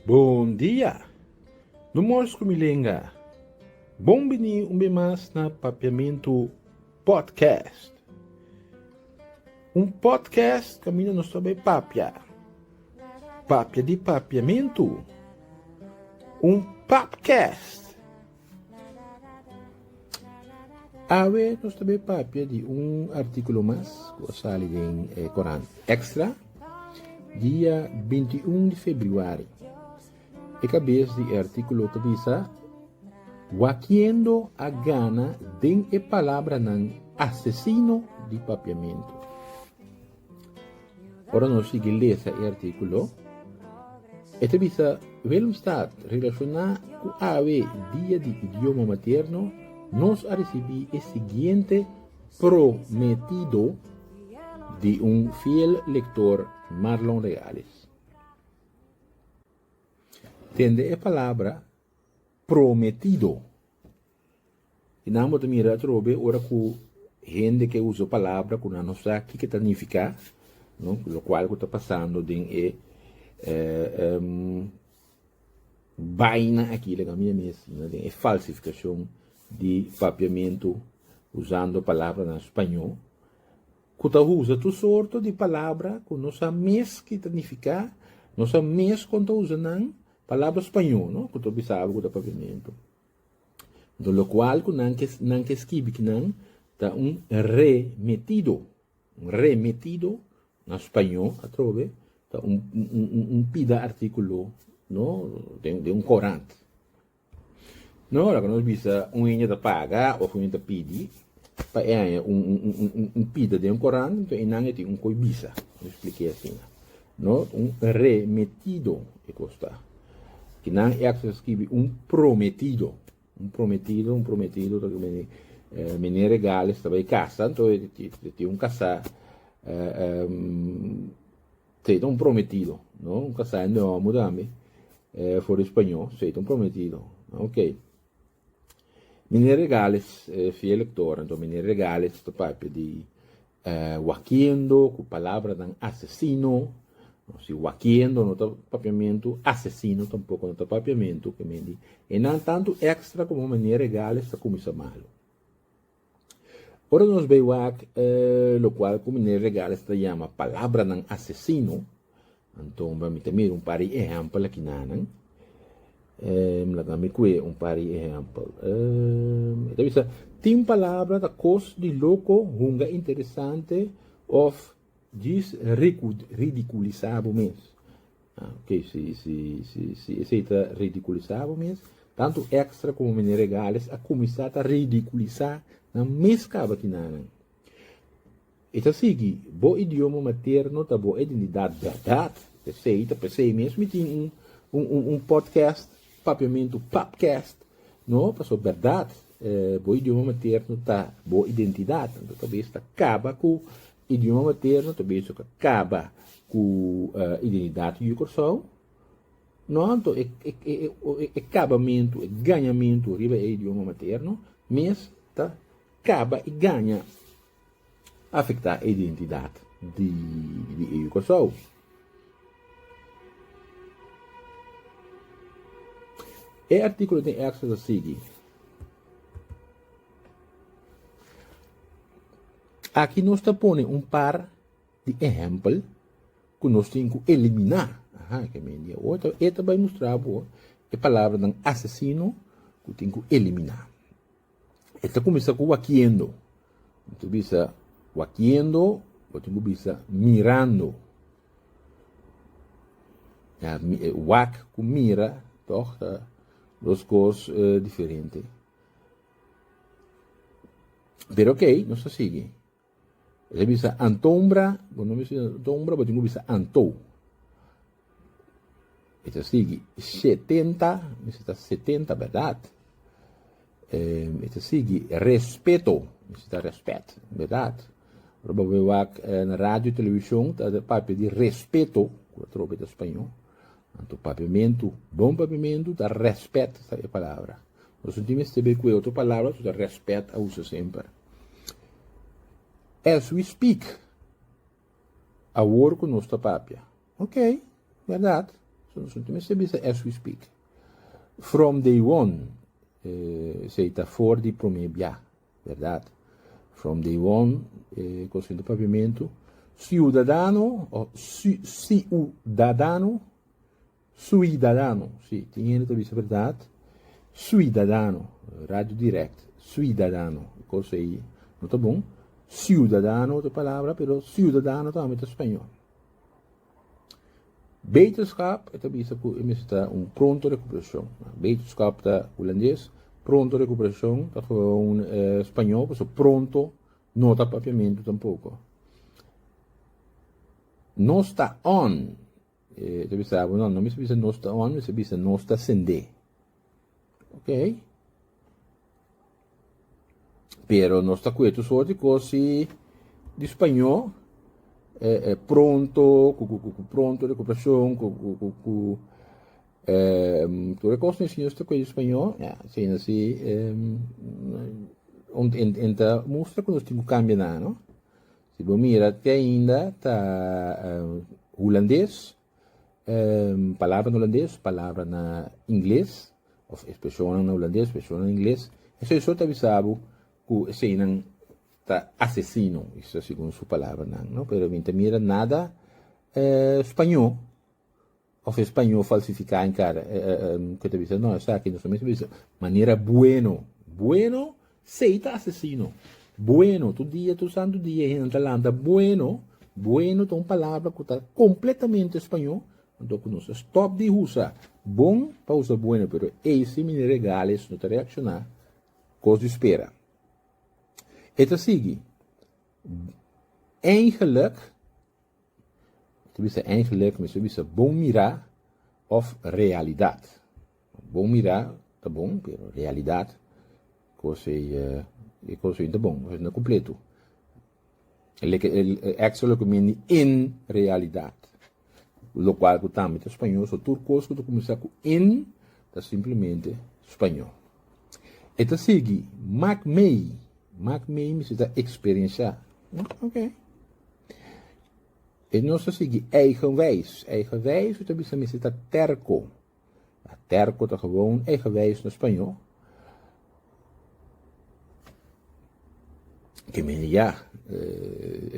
Bom dia! No Mosco Milenga. Bom-vindo mais na Papiamento Podcast. Podcast caminha no sobre papia. Papia de papiamento. Podcast. Awe nós também papia de artículo mais que sale em Coran Extra, dia 21 de fevereiro. E cabeça de artículo que diz wakiendo a gana den e palavra nan assassino de papiamento. Ora nós seguimos esse artículo. E te bisa velumstad relacionar com a dia de idioma materno, nós a receber o seguinte prometido de fiel lector Marlon Regales. Entende a palavra prometido. E não vamos mirar trobe ora com gente que usa a palavra que não sabe o que significa, não? O qual está passando de vaina aqui na minha mesa, de falsificação de papiamento usando a palavra em espanhol. Que está usa tu sorte de palavra que não sabe mesmo que significa, não sabe mesmo quando usa não palavra espanhol, não? Que tu sabe que papiamento. Do lo qual que não que escreve que não está remetido na espanhol, a trove, está pida artículo, no, de corante. No, ora que nós bisa unha da paga ou unha da pidi, pa é pida de corante, então não é coi bisa, eu expliquei assim, no, remetido e costa. Que não é que se escreve prometido, prometido, que me regala estava em casa, então tem casa, tem prometido, não? Casa não mudame, for espanhol, sei prometido, ok. Me regales, fiel lector, então me regales, esta parte de wakiendo, com palavra de assassino. Se wakiendo no está papiamento, assassino tampouco no está papiamento, que me diz. E não tanto extra como maneira legal está como isso malo. Ora nós veio lo qual como maneira legal está chama palavra ng assassino. Então vamos ter par de exemplo aqui não. Lagami que par de exemplo. Então tem palavra da coisa de louco, hunga interessante of diz ridiculizado mesmo. Ok, se aceita ridiculizado mesmo, tanto extra como maneira regales, a começar a ridiculizar na mesma que não. Então, assim, bo idioma materno, tá bo identidade verdade, aceita, pensei mesmo, e tem podcast, papiamento, podcast, não, passou verdade, bo idioma materno, tá bo identidade, então, talvez tá acaba com idioma materno, também isso acaba com identidade e corção. Não, então, acabamento, ganhamento, riba é idioma materno, mas tá, acaba e ganha afetar a identidade de corção. E artigo tem extra a seguir. Aqui nós estamos par de exemplos que nós temos que eliminar. Que media. Esta vai mostrar a palavra de assassino que temos que eliminar. Esta começa com wakiendo. Então, bisa wakiendo, temos bisa mirando. Wak com mira, toch? Duas coisas diferentes. Pero ok, nós seguimos. Ele bisa antombra, quando não bisa antombra, você bisa antou. Então, sigue 70, necessita 70, verdade? Então, sigue respeto, necessita respeito, verdade? Na rádio e televisão, está papo de respeto, quando troca em espanhol. Então, papiamento, bom papiamento, dá respeito, essa é a palavra. Nós sentimos que com outra palavra, dá respeito, usa sempre. As we speak, a word com nossa papia. Ok, verdade. nós temos serviço as we speak. From day one, se está fora de promebia, verdade? From day one, construindo pavimento, ciudadano, ou ciudadano, sim, tinha entrevista, verdade? Ciudadano, rádio direct, ciudadano, coisa aí, não tá bom? Ciudadano, outra palavra, pero ciudadano também é espanhol. Beterschap, é também pronto recuperação. Beterschap está holandês, pronto recuperação, está gewoon espanhol, pues pronto, não está papiamento tampouco. Não está on, não me dice não está on, me dice não está sende. Ok? Pero não está com sorte cosi de espanhol, pronto, pronto recuperação, tu recosta ensino esta coisa espanhol, sim, assim, enta mostra que nós temos que cambiar, não? Se você mira até ainda está holandês, palavra no holandês, palavra na inglês, ou expressão na holandês, expressão na inglês, isso é só te avisado que esse não está assassino, isso é segundo sua palavra, não? Pero mira nada espanhol, ou espanhol falsificar em cara, que te avisa, não, está aqui, não somente avisa, maneira bueno, seita assassino. Bueno, tu dia, tu santo dia em Atlanta, bueno, é uma palavra que está completamente espanhol, então nós stop de usar bom para usar bueno, pero esse me regales não te reaccionar, coisa de espera. Eta sigue, eigenlijk, mas se bom mirar of realidade. Bom mirar, tá bom, pero realidade, coisa ainda bom, mas não é completo. Actually, que in realidade. O qual que também é espanhol, só turcos que começar com in, é simplesmente espanhol. Eta sigue, Mac me necessita experienciar. Ok. E nós sigue eigenwijs, eu também necessita terco. Terco está gewoon eigenwijs no espanhol. Que me é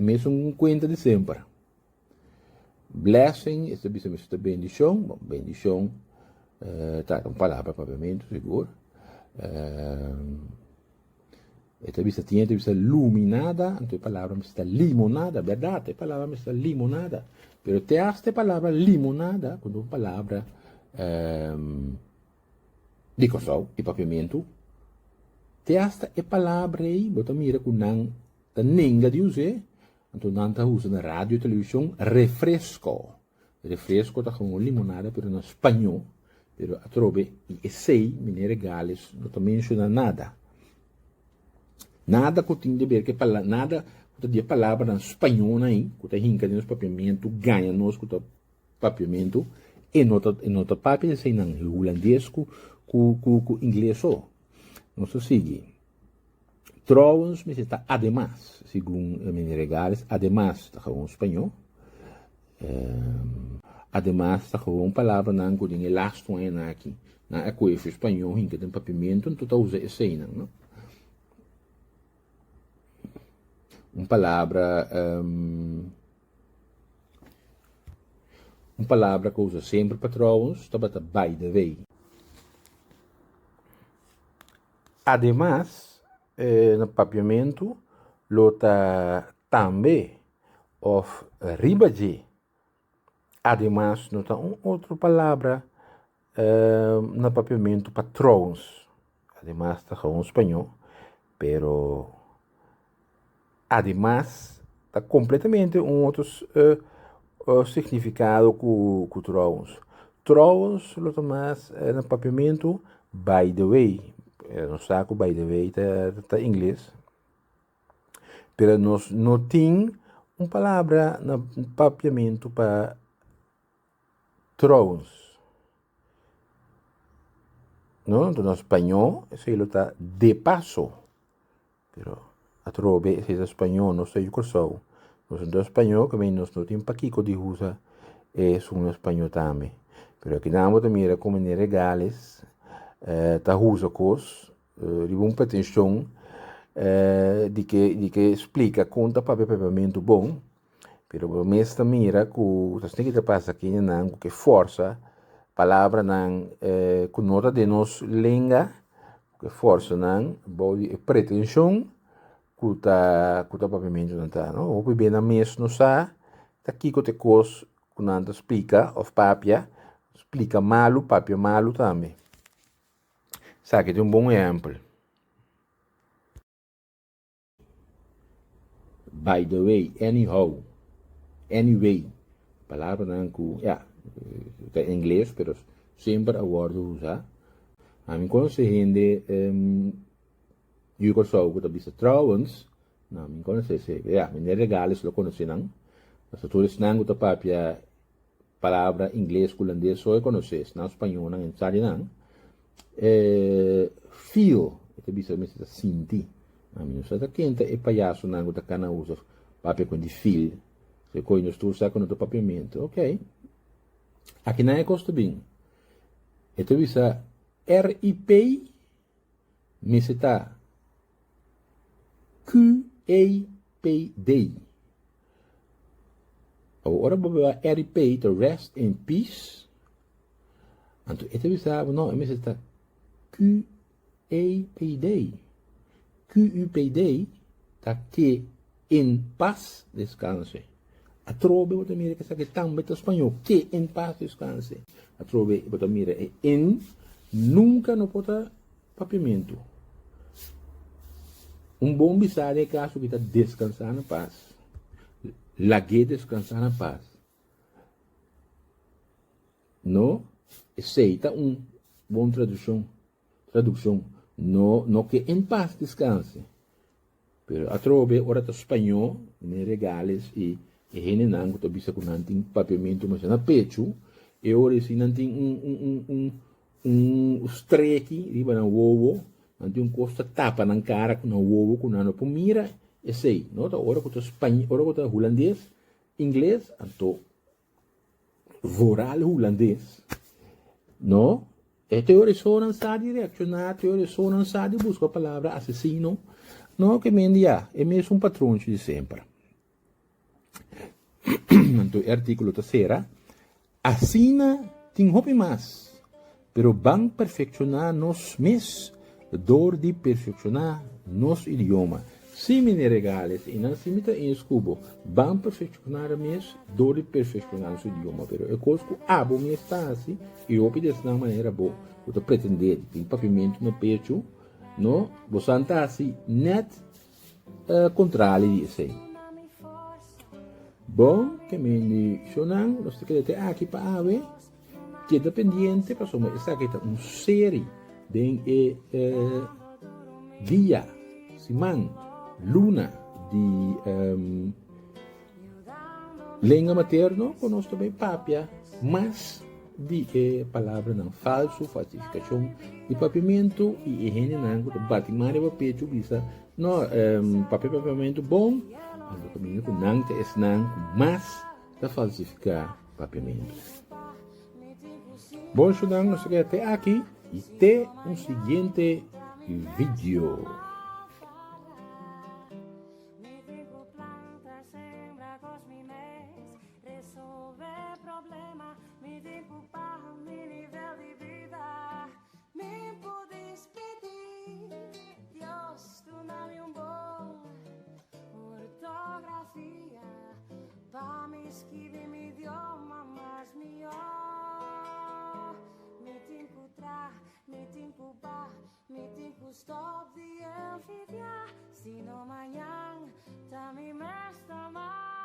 mesmo conta de sempre. Blessing, essa é bendição. Bom, bendição, tá, uma palavra, provavelmente, seguro. Esta vista tinha iluminada, então a palavra está limonada, verdade? A palavra está limonada. Pero te esta palavra limonada, quando uma palavra de coção e papiamento, te esta é palavra aí, bota mira com não tá ninga de usar, então não tá usando na rádio e televisão, refresco. Refresco tá com limonada, pero no espanhol, pero a trobe e sei, me regales, não tá menciona nada. Nada que tem de ver que nada que tem palavra em espanhol aí, que tem rinca nos papiamento, ganha nos com papiamento, e nota papel sei não holandês com inglês só. Não se sigue. Trouwens, mas está además, segundo me regales, además está com espanhol. Además está com uma palavra não que tem elasto aqui, na é coisa espanhol, rinca tem papiamento, então tá usa esse aí não. Uma palavra que usa sempre patrões, está by the way. Además, no papiamento, lota também of ribaji. Además, não está outra palavra no papiamento patrões. Además, está com espanhol, pero además, está completamente outro significado com trouwens. Trouwens, lo mais no papiamento, by the way. No saco, by the way, está em inglês. Pero nós não tem uma palavra no papiamento para trouwens. Não, no espanhol, isso está de passo. Pero a trobe, se é espanhol, não sei o que sou. Nós em espanhol, que nós não temos paquico de usa, é um espanhol também. Pero aqui não vou mira como nem regales, tá usa cos, de muita atenção, de que explica conta papiamento bom, pero mesta mira que tas tem que passa aqui não que força palavra não com nota de nos língua que força não body pretensão que papiamento não tá, não? Ou bem na mes não sa, tá aqui que te cos que não explica of papia explica malo, papia malo também. Sabe que é um bom exemplo. By the way, anyhow, anyway, palavra não que, em inglês, mas sempre a word usa. A mim quando se rende, eu conheço que está trouwens, não, mim quando se, me regales lo conhece não, mas tu eres não que papia palavra inglês, holandês, só conheces, não espanhol não, sabe não. Feel, ito bisa me sa sinti. Amin sa ta kenta e payaso na nguta kana uso papel com de feel. Se coi nos tu sa con o papiamento, ok? Aqui na é costo bem. Ito bisa RIP me se ta QAPD. Ora baba RIP to rest in peace. Anto ito bisa no me se ta QAPD. QUPD tá que em paz descanse. A trove bota mira que sabe tão bem espanhol que em paz descanse. A trove bota mira é em nunca não pode papiamento. Bom bisado é caso que está descansando na paz. Lague descansar na paz. Não? Aceita bom tradução, no que em paz descanse. Pero a trove, ora ta espanhol, ne regales e hene nango to bisa com nanting papiamento mas na pecho, e ora se nanting streki, riba na uovo, nanting costa tapa na cara com na uovo com nano pomira, e sei, no? Ta ora com to espanhol, ora com to holandês, inglês, anto voral holandês, no? E teoria sono stati reaccionati, teoria sono stati busca a palavra assassino, no che mendia, è messo un patrone di sempre. Então, artigo terceira, assina tem hopi mas, pero bang perfeccionar nos mes, dor de perfeccionar nos idioma. Se me regales e não se me em escubo, bang perfeccionar mes, dor de perfeccionar nos idioma, pero eu cosco abo me está assim, e eu pedi de maneira boa, eu pretender tem papiamento no pecho, no, você está assim, net contrali di sei. Bom, que me mencionan, nós temos que aqui para ver, que dependiente, para somos essa aqui tá série de dia, semana, luna de língua materna, conosco também papia, mas de palavra não falso, falsificação de papiamento e higiene não, batimare para pecho bisa, no papiamento bom, ando caminho com não te es não, mas da falsificar papiamento. Bom, estudante, nós chegamos até aqui e até um seguinte vídeo. Scrivimi idioma mas melhor. Me tempo tra, me tempo ba, me tempo stop de envidiar. Se não amanhã, tá me mesta mais.